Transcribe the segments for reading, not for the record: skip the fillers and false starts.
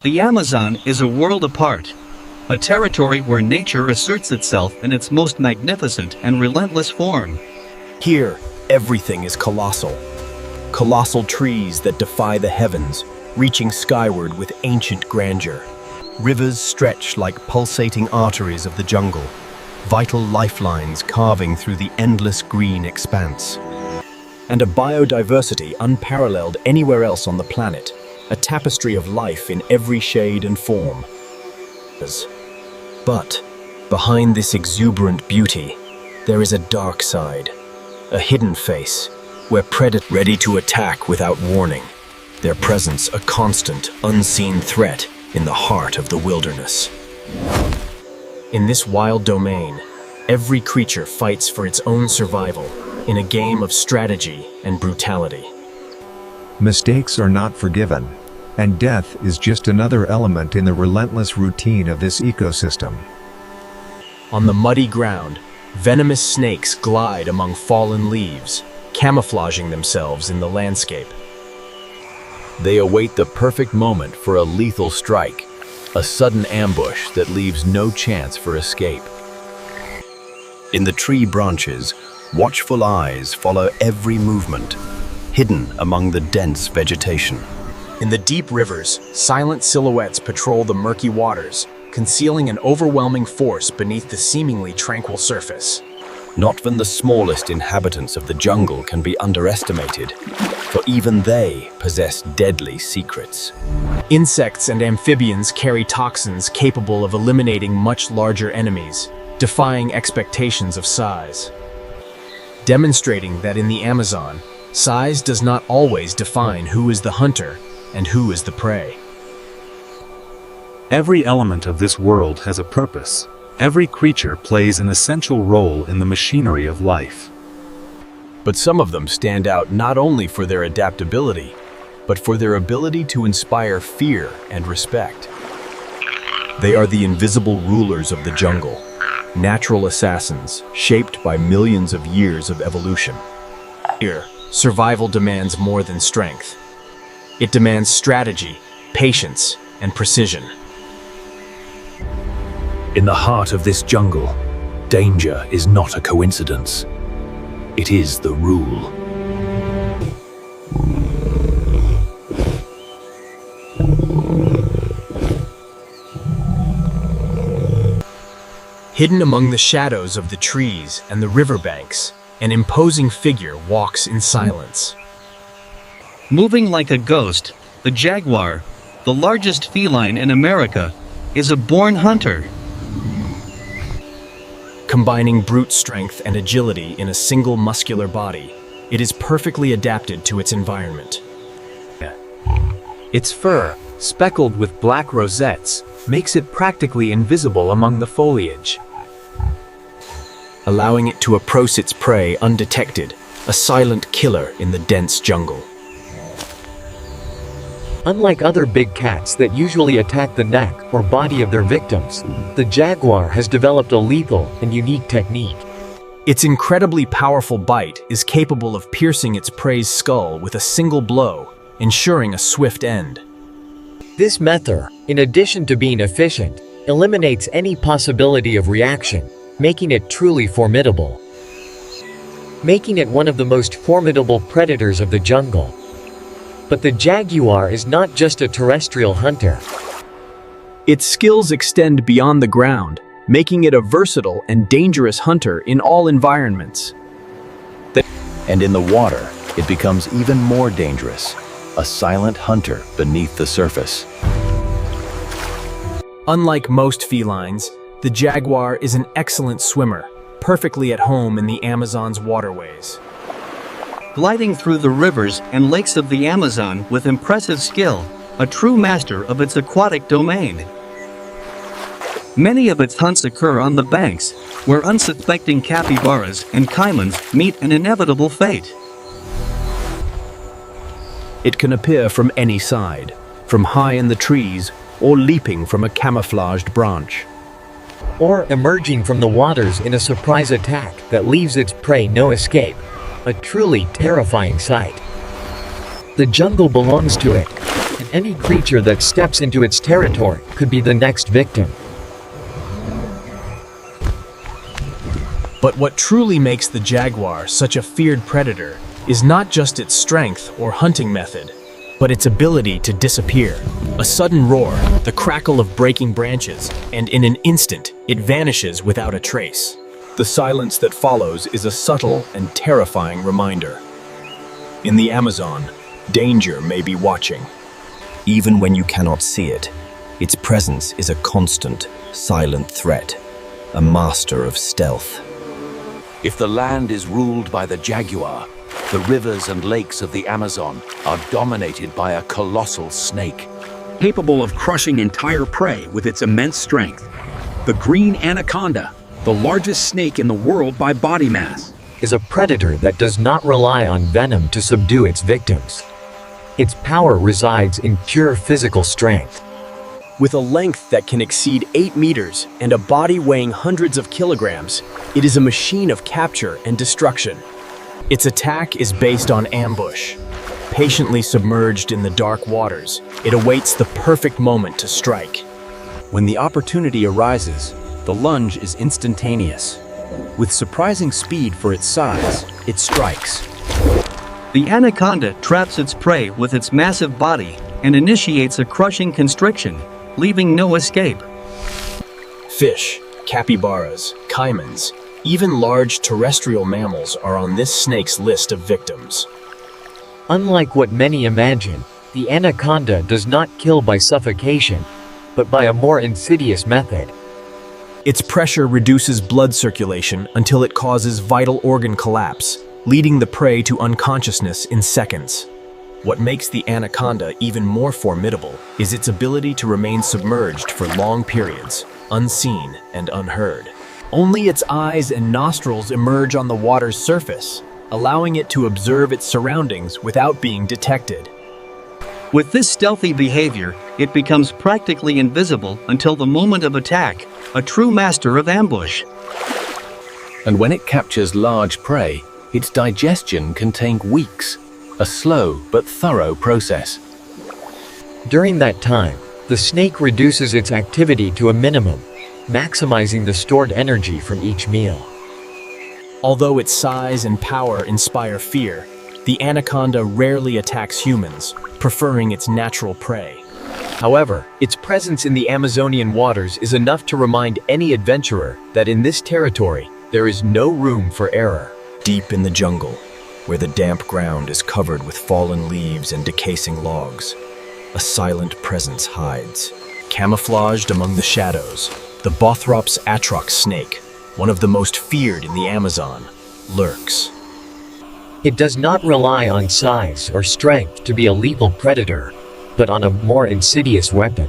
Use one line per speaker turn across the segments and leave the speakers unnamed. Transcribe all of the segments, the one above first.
The Amazon is a world apart, a territory where nature asserts itself in its most magnificent and relentless form.
Here, everything is colossal. Colossal trees that defy the heavens, reaching skyward with ancient grandeur. Rivers stretch like pulsating arteries of the jungle, vital lifelines carving through the endless green expanse. And a biodiversity unparalleled anywhere else on the planet, a tapestry of life in every shade and form. But behind this exuberant beauty, there is a dark side, a hidden face, where predators ready to attack without warning, their presence a constant, unseen threat in the heart of the wilderness. In this wild domain, every creature fights for its own survival in a game of strategy and brutality.
Mistakes are not forgiven, and death is just another element in the relentless routine of this ecosystem.
On the muddy ground, venomous snakes glide among fallen leaves, camouflaging themselves in the landscape. They await the perfect moment for a lethal strike, a sudden ambush that leaves no chance for escape. In the tree branches, watchful eyes follow every movement, hidden among the dense vegetation. In the deep rivers, silent silhouettes patrol the murky waters, concealing an overwhelming force beneath the seemingly tranquil surface. Not even the smallest inhabitants of the jungle can be underestimated, for even they possess deadly secrets. Insects and amphibians carry toxins capable of eliminating much larger enemies, defying expectations of size. Demonstrating that in the Amazon, size does not always define who is the hunter and who is the prey.
Every element of this world has a purpose. Every creature plays an essential role in the machinery of life.
But some of them stand out not only for their adaptability, but for their ability to inspire fear and respect. They are the invisible rulers of the jungle, natural assassins shaped by millions of years of evolution. Here, survival demands more than strength. It demands strategy, patience, and precision. In the heart of this jungle, danger is not a coincidence. It is the rule. Hidden among the shadows of the trees and the riverbanks, an imposing figure walks in silence.
Moving like a ghost, the jaguar, the largest feline in America, is a born hunter.
Combining brute strength and agility in a single muscular body, it is perfectly adapted to its environment.
Its fur, speckled with black rosettes, makes it practically invisible among the foliage,
allowing it to approach its prey undetected, a silent killer in the dense jungle.
Unlike other big cats that usually attack the neck or body of their victims, the jaguar has developed a lethal and unique technique.
Its incredibly powerful bite is capable of piercing its prey's skull with a single blow, ensuring a swift end.
This method, in addition to being efficient, eliminates any possibility of reaction, making it truly formidable. Making it one of the most formidable predators of the jungle. But the jaguar is not just a terrestrial hunter.
Its skills extend beyond the ground, making it a versatile and dangerous hunter in all environments. And in the water, it becomes even more dangerous, a silent hunter beneath the surface. Unlike most felines, the jaguar is an excellent swimmer, perfectly at home in the Amazon's waterways.
Gliding through the rivers and lakes of the Amazon with impressive skill, a true master of its aquatic domain. Many of its hunts occur on the banks, where unsuspecting capybaras and caimans meet an inevitable fate.
It can appear from any side, from high in the trees or leaping from a camouflaged branch.
Or emerging from the waters in a surprise attack that leaves its prey no escape. A truly terrifying sight. The jungle belongs to it, and any creature that steps into its territory could be the next victim.
But what truly makes the jaguar such a feared predator is not just its strength or hunting method, but its ability to disappear. A sudden roar, the crackle of breaking branches, and in an instant, it vanishes without a trace. The silence that follows is a subtle and terrifying reminder. In the Amazon, danger may be watching.
Even when you cannot see it, its presence is a constant, silent threat, a master of stealth.
If the land is ruled by the jaguar, the rivers and lakes of the Amazon are dominated by a colossal snake.
Capable of crushing entire prey with its immense strength. The Green Anaconda, the largest snake in the world by body mass,
is a predator that does not rely on venom to subdue its victims. Its power resides in pure physical strength.
With a length that can exceed 8 meters and a body weighing hundreds of kilograms, it is a machine of capture and destruction. Its attack is based on ambush. Patiently submerged in the dark waters, it awaits the perfect moment to strike.
When the opportunity arises, the lunge is instantaneous. With surprising speed for its size, it strikes.
The anaconda traps its prey with its massive body and initiates a crushing constriction, leaving no escape.
Fish, capybaras, caimans, even large terrestrial mammals are on this snake's list of victims.
Unlike what many imagine, the anaconda does not kill by suffocation, but by a more insidious method.
Its pressure reduces blood circulation until it causes vital organ collapse, leading the prey to unconsciousness in seconds. What makes the anaconda even more formidable is its ability to remain submerged for long periods, unseen and unheard. Only its eyes and nostrils emerge on the water's surface, allowing it to observe its surroundings without being detected.
With this stealthy behavior, it becomes practically invisible until the moment of attack, a true master of ambush.
And when it captures large prey, its digestion can take weeks, a slow but thorough process.
During that time, the snake reduces its activity to a minimum, maximizing the stored energy from each meal.
Although its size and power inspire fear, the anaconda rarely attacks humans, preferring its natural prey.
However, its presence in the Amazonian waters is enough to remind any adventurer that in this territory, there is no room for error.
Deep in the jungle, where the damp ground is covered with fallen leaves and decaying logs, a silent presence hides.
Camouflaged among the shadows, the Bothrops atrox snake, one of the most feared in the Amazon, lurks.
It does not rely on size or strength to be a lethal predator, but on a more insidious weapon.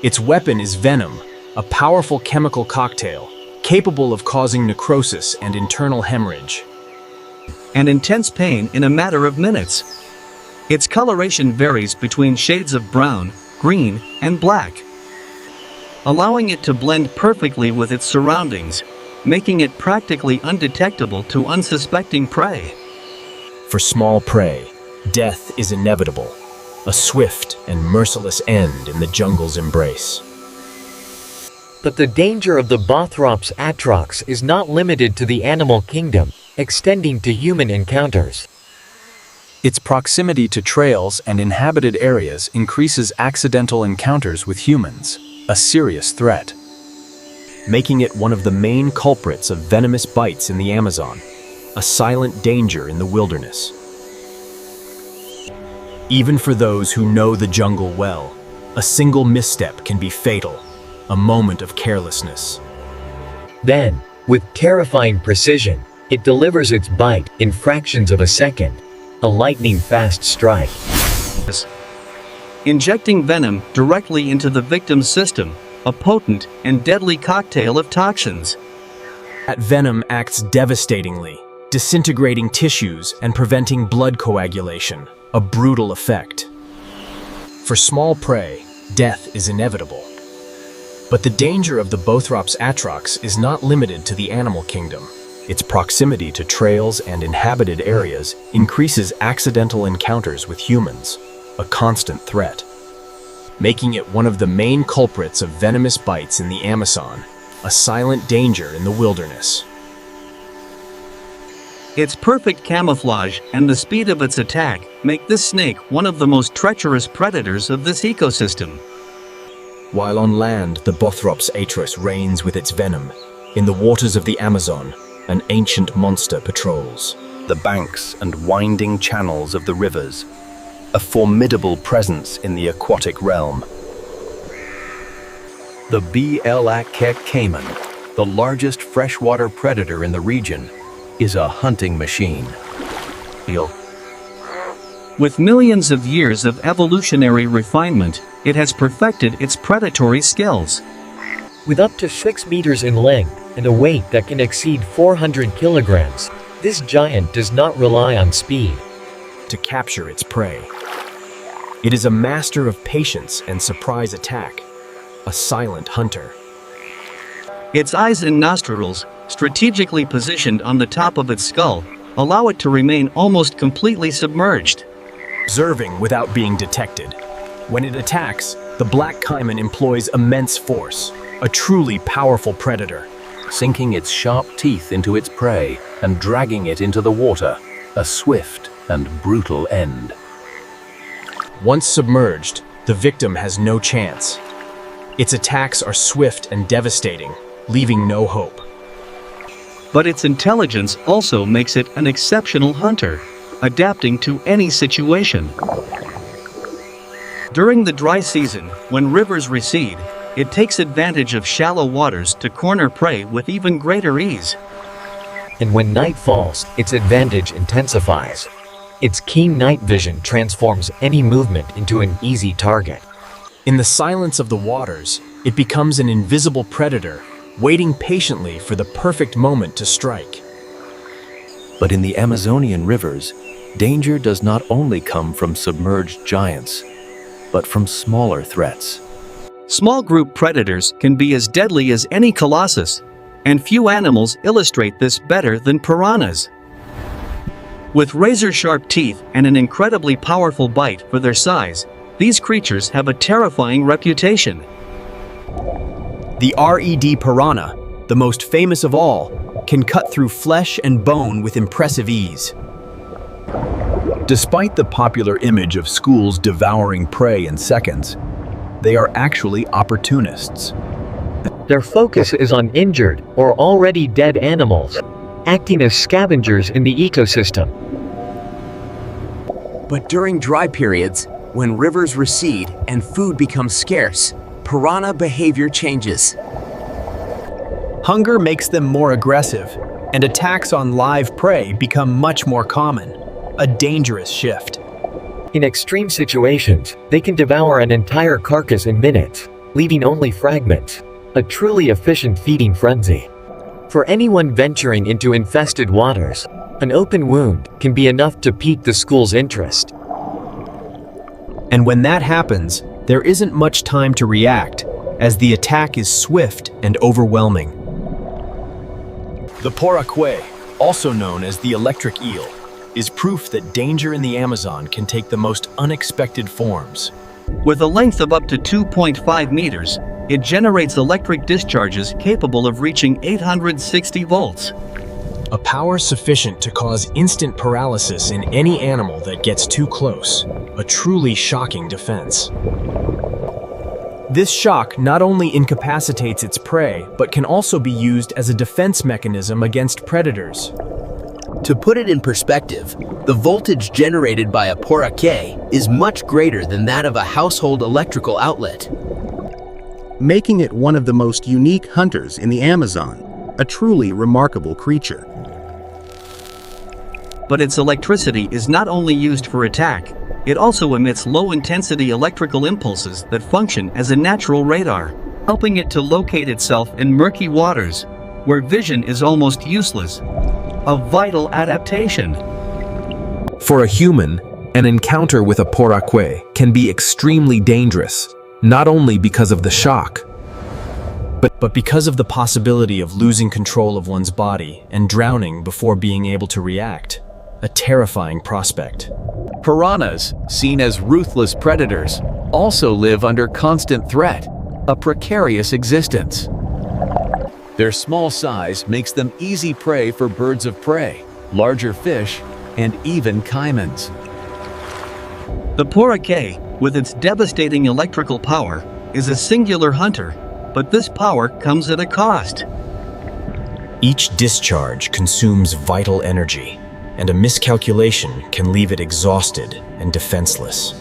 Its weapon is venom, a powerful chemical cocktail, capable of causing necrosis and internal hemorrhage.
And intense pain in a matter of minutes. Its coloration varies between shades of brown, green, and black, allowing it to blend perfectly with its surroundings, making it practically undetectable to unsuspecting prey.
For small prey, death is inevitable, a swift and merciless end in the jungle's embrace.
But the danger of the Bothrops atrox is not limited to the animal kingdom, extending to human encounters.
Its proximity to trails and inhabited areas increases accidental encounters with humans, a serious threat.
Making it one of the main culprits of venomous bites in the Amazon, a silent danger in the wilderness. Even for those who know the jungle well, a single misstep can be fatal, a moment of carelessness.
Then, with terrifying precision, it delivers its bite in fractions of a second, a lightning-fast strike.
Injecting venom directly into the victim's system, a potent and deadly cocktail of toxins.
That venom acts devastatingly, disintegrating tissues and preventing blood coagulation, a brutal effect. For small prey, death is inevitable. But the danger of the Bothrops atrox is not limited to the animal kingdom. Its proximity to trails and inhabited areas increases accidental encounters with humans, a constant threat, making it one of the main culprits of venomous bites in the Amazon, a silent danger in the wilderness.
Its perfect camouflage and the speed of its attack make this snake one of the most treacherous predators of this ecosystem.
While on land, the Bothrops atros reigns with its venom. In the waters of the Amazon, an ancient monster patrols the banks and winding channels of the rivers, a formidable presence in the aquatic realm.
The Caiman, the largest freshwater predator in the region, is a hunting machine.
With millions of years of evolutionary refinement, it has perfected its predatory skills.
With up to 6 meters in length and a weight that can exceed 400 kilograms, this giant does not rely on speed
to capture its prey. It is a master of patience and surprise attack, a silent hunter.
Its eyes and nostrils, strategically positioned on the top of its skull, allow it to remain almost completely submerged.
Observing without being detected. When it attacks, the black caiman employs immense force, a truly powerful predator.
Sinking its sharp teeth into its prey and dragging it into the water, a swift and brutal end.
Once submerged, the victim has no chance. Its attacks are swift and devastating, leaving no hope.
But its intelligence also makes it an exceptional hunter, adapting to any situation. During the dry season, when rivers recede, it takes advantage of shallow waters to corner prey with even greater ease.
And when night falls, its advantage intensifies. Its keen night vision transforms any movement into an easy target.
In the silence of the waters, it becomes an invisible predator, waiting patiently for the perfect moment to strike.
But in the Amazonian rivers, danger does not only come from submerged giants, but from smaller threats.
Small group predators can be as deadly as any colossus, and few animals illustrate this better than piranhas. With razor-sharp teeth and an incredibly powerful bite for their size, these creatures have a terrifying reputation.
The red piranha, the most famous of all, can cut through flesh and bone with impressive ease. Despite the popular image of schools devouring prey in seconds, they are actually opportunists.
Their focus is on injured or already dead animals, acting as scavengers in the ecosystem.
But during dry periods, when rivers recede and food becomes scarce, piranha behavior changes.
Hunger makes them more aggressive, and attacks on live prey become much more common, a dangerous shift.
In extreme situations, they can devour an entire carcass in minutes, leaving only fragments, a truly efficient feeding frenzy. For anyone venturing into infested waters, an open wound can be enough to pique the school's interest.
And when that happens, there isn't much time to react, as the attack is swift and overwhelming. The Poraque, also known as the Electric Eel, is proof that danger in the Amazon can take the most unexpected forms.
With a length of up to 2.5 meters, it generates electric discharges capable of reaching 860 volts.
A power sufficient to cause instant paralysis in any animal that gets too close. A truly shocking defense.
This shock not only incapacitates its prey, but can also be used as a defense mechanism against predators.
To put it in perspective, the voltage generated by a Poraque is much greater than that of a household electrical outlet,
making it one of the most unique hunters in the Amazon, a truly remarkable creature.
But its electricity is not only used for attack, it also emits low-intensity electrical impulses that function as a natural radar, helping it to locate itself in murky waters, where vision is almost useless. A vital adaptation.
For a human, an encounter with a Poraque can be extremely dangerous, not only because of the shock,
but because of the possibility of losing control of one's body and drowning before being able to react. a terrifying prospect.
Piranhas, seen as ruthless predators, also live under constant threat, a precarious existence. Their small size makes them easy prey for birds of prey, larger fish, and even caimans.
The Piranha, with its devastating electrical power, is a singular hunter, but this power comes at a cost.
Each discharge consumes vital energy, and a miscalculation can leave it exhausted and defenseless.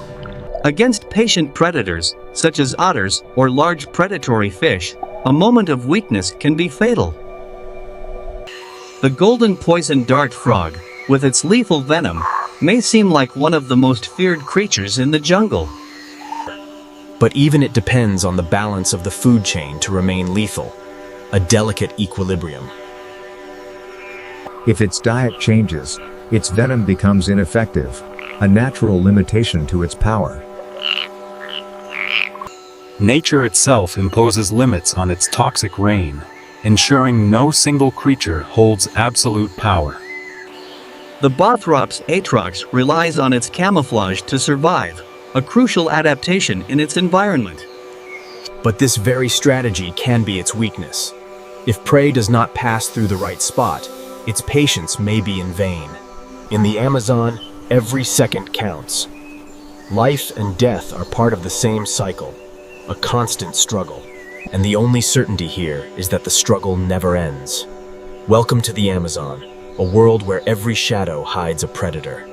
Against patient predators, such as otters or large predatory fish, a moment of weakness can be fatal. The golden poison dart frog, with its lethal venom, may seem like one of the most feared creatures in the jungle.
But even it depends on the balance of the food chain to remain lethal, a delicate equilibrium.
If its diet changes, its venom becomes ineffective, a natural limitation to its power.
Nature itself imposes limits on its toxic reign, ensuring no single creature holds absolute power.
The Bothrops atrox relies on its camouflage to survive, a crucial adaptation in its environment.
But this very strategy can be its weakness. If prey does not pass through the right spot, its patience may be in vain. In the Amazon, every second counts. Life and death are part of the same cycle, a constant struggle, and the only certainty here is that the struggle never ends. Welcome to the Amazon, a world where every shadow hides a predator.